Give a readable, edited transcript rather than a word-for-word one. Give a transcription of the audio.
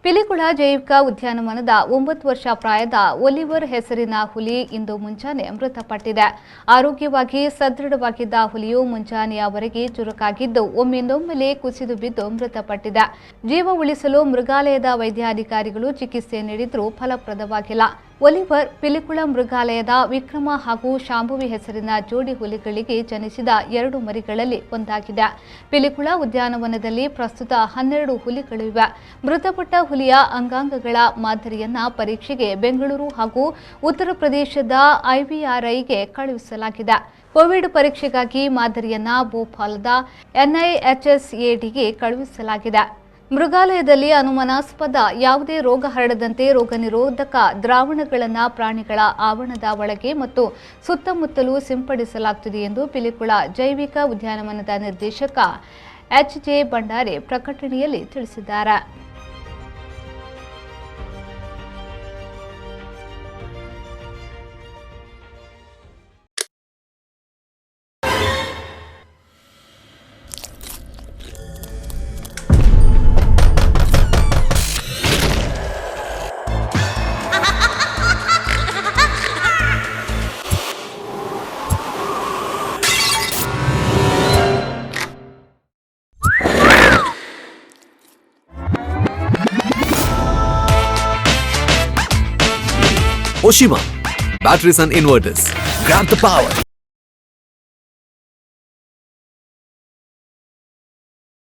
ಪಿಲಿಕುಳ ಜೈವಿಕ ಉದ್ಯಾನವನದ 9 ವರ್ಷ ಪ್ರಾಯದ ಒಲಿವರ್ ಹೆಸರಿನ ಹುಲಿ ಇಂದು ಮುಂಜಾನೆ ಮೃತಪಟ್ಟಿದೆ. ಆರೋಗ್ಯವಾಗಿ ಸದೃಢವಾಗಿದ್ದ ಹುಲಿಯು ಮುಂಜಾನೆಯವರೆಗೆ ಚುರುಕಾಗಿದ್ದು ಒಮ್ಮಿಂದೊಮ್ಮೆಲೆ ಕುಸಿದು ಬಿದ್ದು ಮೃತಪಟ್ಟಿದೆ. ಜೀವ ಉಳಿಸಲು ಮೃಗಾಲಯದ ವೈದ್ಯಾಧಿಕಾರಿಗಳು ಚಿಕಿತ್ಸೆ ನೀಡಿದರೂ ಫಲಪ್ರದವಾಗಿಲ್ಲ. ಒಲಿವರ್ ಪಿಲಿಕುಳ ಮೃಗಾಲಯದ ವಿಕ್ರಮ ಹಾಗೂ ಶಾಂಭವಿ ಹೆಸರಿನ ಜೋಡಿ ಹುಲಿಗಳಿಗೆ ಜನಿಸಿದ 2 ಮರಿಗಳಲ್ಲಿ ಒಂದಾಗಿದೆ. ಪಿಲಿಕುಳ ಉದ್ಯಾನವನದಲ್ಲಿ ಪ್ರಸ್ತುತ 12 ಹುಲಿಗಳಿವೆ. ಮೃತಪಟ್ಟ ಹುಲಿಯ ಅಂಗಾಂಗಗಳ ಮಾದರಿಯನ್ನ ಪರೀಕ್ಷೆಗೆ ಬೆಂಗಳೂರು ಹಾಗೂ ಉತ್ತರ ಪ್ರದೇಶದ IVRIಗೆ ಕಳುಹಿಸಲಾಗಿದೆ. ಕೋವಿಡ್ ಪರೀಕ್ಷೆಗಾಗಿ ಮಾದರಿಯನ್ನ ಭೋಪಾಲದ NIHSADಗೆ ಕಳುಹಿಸಲಾಗಿದೆ. ಮೃಗಾಲಯದಲ್ಲಿ ಅನುಮಾನಾಸ್ಪದ ಯಾವುದೇ ರೋಗ ಹರಡದಂತೆ ರೋಗ ನಿರೋಧಕ ದ್ರಾವಣಗಳನ್ನು ಪ್ರಾಣಿಗಳ ಆವರಣದ ಒಳಗೆ ಮತ್ತು ಸುತ್ತಮುತ್ತಲೂ ಸಿಂಪಡಿಸಲಾಗುತ್ತಿದೆ ಎಂದು ಪಿಲಿಕುಳ ಜೈವಿಕ ಉದ್ಯಾನವನದ ನಿರ್ದೇಶಕ HJ ಭಂಡಾರಿ ಪ್ರಕಟಣೆಯಲ್ಲಿ ತಿಳಿಸಿದ್ದಾರೆ. Oshima, batteries and inverters. Grab the power.